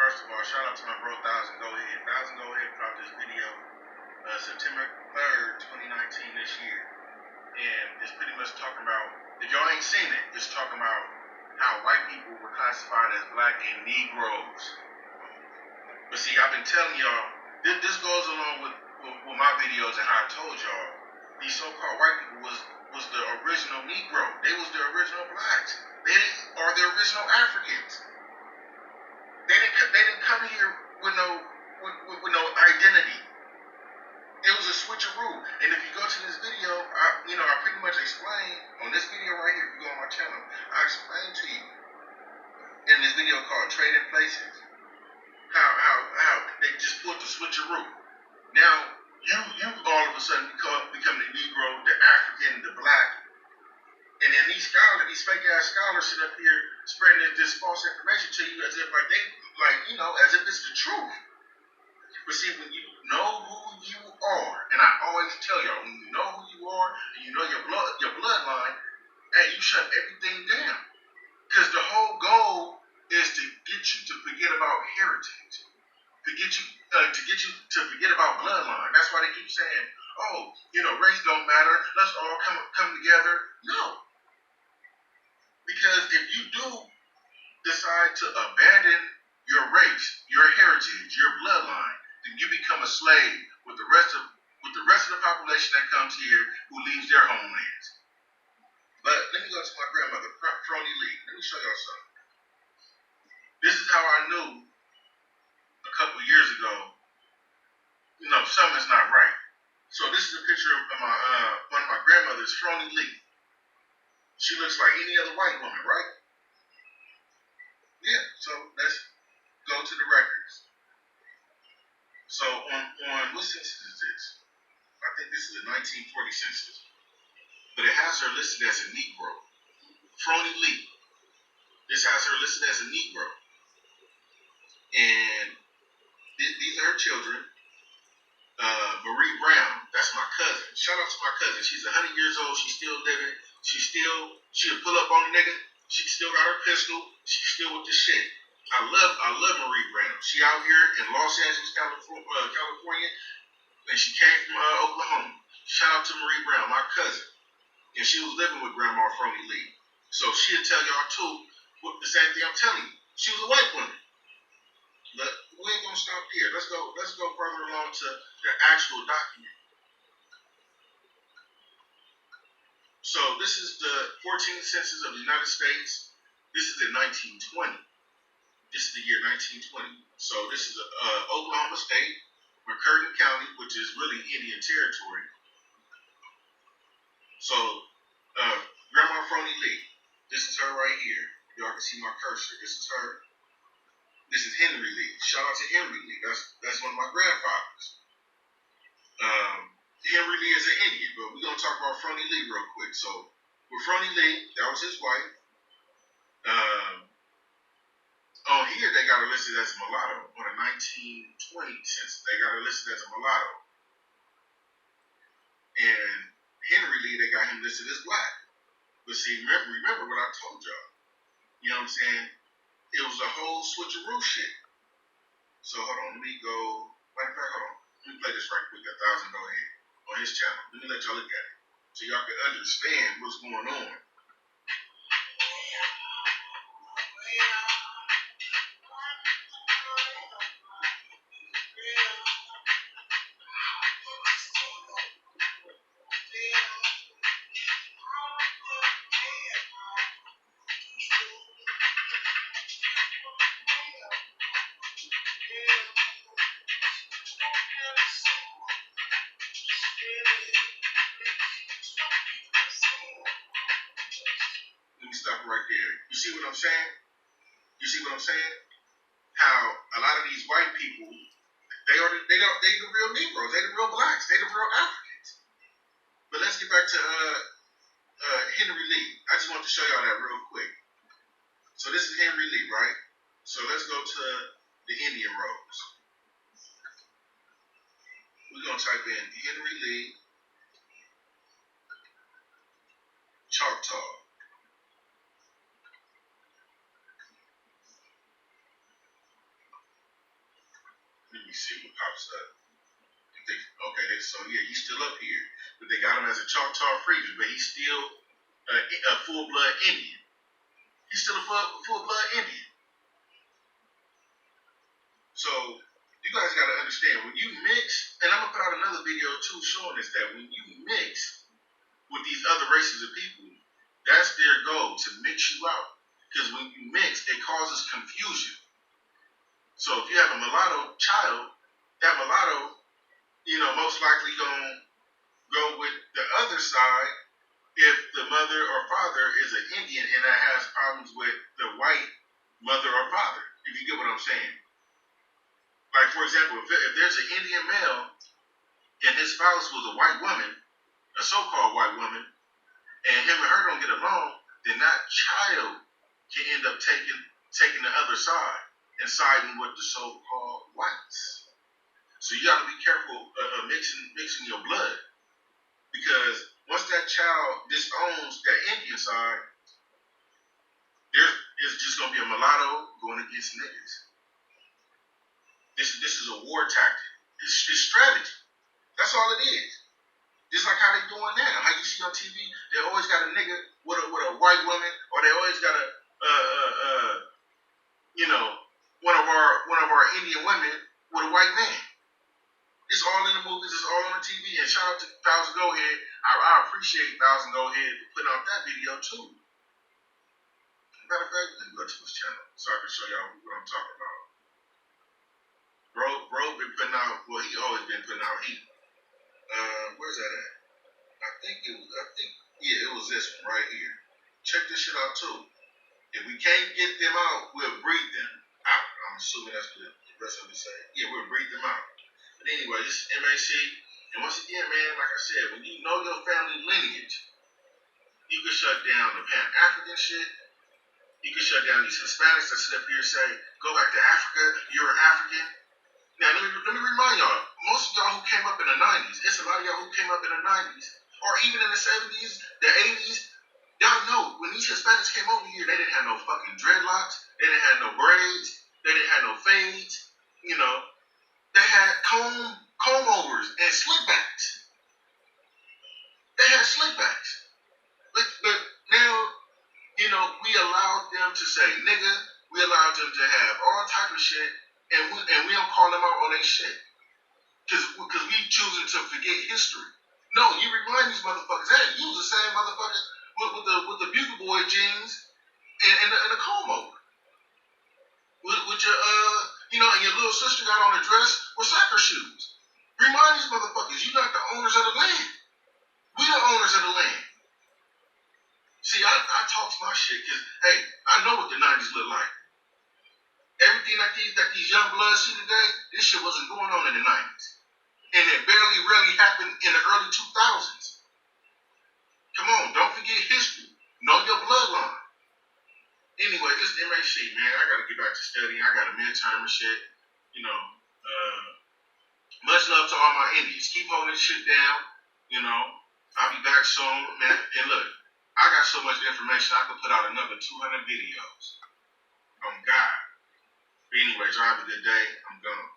First of all, shout out to my bro 1000gohead. 1000gohead dropped this video September 3rd, 2019 this year. And it's pretty much talking about, if y'all ain't seen it, it's talking about how white people were classified as black and Negroes. But see, I've been telling y'all, this goes along with my videos and how I told y'all, these so-called white people was the original Negro. They was the original blacks. They are the original Africans. They didn't come here with no identity. It was a switcheroo. And if you go to this video, I pretty much explain on this video right here. If you go on my channel, I explain to you in this video called Trading Places how they just pulled the switcheroo. Now you all of a sudden become the Negro, the African, the black, and then these fake ass scholars sit up here spreading this false information to you as if as if it's the truth. But see, when you know who you are, and I always tell y'all, when you know who you are and you know your bloodline, hey, you shut everything down. Because the whole goal is to get you to forget about heritage, to get you to forget about bloodline. That's why they keep saying, oh, race don't matter. Let's all come together. No, because if you do decide to abandon your race, your heritage, your bloodline, then you become a slave with the rest of the population that comes here who leaves their homelands. But let me go to my grandmother, Frony Lee. Let me show y'all something. This is how I knew a couple years ago, something's not right. So this is a picture of one of my grandmothers, Frony Lee. She looks like any other white woman, right? Yeah, so let's go to the records. So on what census is this? I think this is a 1940 census. But it has her listed as a Negro. Frony Lee. This has her listed as a Negro. And these are her children. Marie Brown, that's my cousin. Shout out to my cousin. She's 100 years old. She's still living. She'll pull up on a nigga. She still got her pistol. She's still with the shit. I love Marie Brown. She out here in Los Angeles, California, and she came from Oklahoma. Shout out to Marie Brown, my cousin. And she was living with Grandma Frony Lee. So she'll tell y'all too the same thing I'm telling you. She was a white woman. But we ain't gonna stop here. Let's go further along to the actual document. So this is the 14th census of the United States. This is in 1920. This is the year 1920. So this is Oklahoma State, McCurtain County, which is really Indian Territory. So Grandma Frony Lee, this is her right here. Y'all can see my cursor. This is her. This is Henry Lee. Shout out to Henry Lee. That's one of my grandfathers. Henry Lee is an Indian, but we're gonna talk about Frony Lee real quick. So with Frony Lee, that was his wife. On here they got her listed as a mulatto. On a 1920 census, they got her listed as a mulatto. And Henry Lee, they got him listed as black. But see, remember what I told y'all. You know what I'm saying? It was a whole switcheroo shit. So hold on, let me go. Matter of fact, hold on. Let me play this right quick. 1000gohead on his channel. Let me let y'all look at it so y'all can understand what's going on. Stop right there. You see what I'm saying? You see what I'm saying? How a lot of these white people, they the real Negroes, they the real blacks, they the real Africans. But let's get back to Henry Lee. I just want to show y'all that real quick. So this is Henry Lee, right? So let's go to the Indian roads. We're gonna type in Henry Lee, Choctaw. Let me see what pops up. So yeah, he's still up here, but they got him as a Choctaw freedman, but he's still a full-blood Indian. He's still a full-blood Indian. So you guys got to understand, when you mix, and I'm gonna put out another video too showing us that when you mix with these other races of people, that's their goal, to mix you out. Because when you mix, it causes confusion. So if you have a mulatto child, that mulatto, most likely gonna go with the other side if the mother or father is an Indian and that has problems with the white mother or father. If you get what I'm saying. Like, for example, if there's an Indian male and his spouse was a white woman, a so-called white woman, and him and her don't get along, then that child can end up taking the other side and siding with the so-called whites. So you got to be careful of mixing your blood, because once that child disowns that Indian side, there's just gonna be a mulatto going against niggas. This is a war tactic. It's strategy. That's all it is. Just like how they doing now. How you see on TV, they always got a nigga with a white woman, or they always got one of our Indian women with a white man. It's all in the movies. It's all on the TV. And shout out to 1000gohead. I appreciate 1000gohead putting out that video too. Matter of fact, let me go to his channel so I can show y'all what I'm talking about. Bro been putting out. Well, he always been putting out heat. Where's that at? I think it was this one right here. Check this shit out too. If we can't get them out, we'll breed them out. I'm assuming that's what the rest of it say. Yeah, we'll breed them out. But anyway, this is MAC. And once again, man, like I said, when you know your family lineage, you can shut down the Pan-African shit. You can shut down these Hispanics that sit up here and say, go back to Africa, you're an African. Now, let me remind y'all, most of y'all who came up in the 90s, it's a lot of y'all who came up in the 90s, or even in the 70s, the 80s, y'all know, when these Hispanics came over here, they didn't have no fucking dreadlocks, they didn't have no braids, they didn't have no fades, they had comb-overs and slickbacks. They had slickbacks. But now, we allowed them to say nigga, we allowed them to have all type of shit, and we don't call them out on their shit. Because we choosing to forget history. No, you remind these motherfuckers, hey, you was the same motherfucker with the Bugle Boy jeans and the comb over. With your and your little sister got on a dress with soccer shoes. Remind these motherfuckers, you're not the owners of the land. We the owners of the land. See, I talk my shit because, hey, I know what the 90s look like. Everything that these young bloods see today, this shit wasn't going on in the 90s. And it rarely happened in the early 2000s. Come on, don't forget history. Know your bloodline. Anyway, this is MAC, man. I gotta get back to studying. I got a midterm and shit. Much love to all my Indians. Keep holding this shit down. I'll be back soon, man. And look, I got so much information, I could put out another 200 videos. On God. But anyways, y'all have a good day. I'm gone.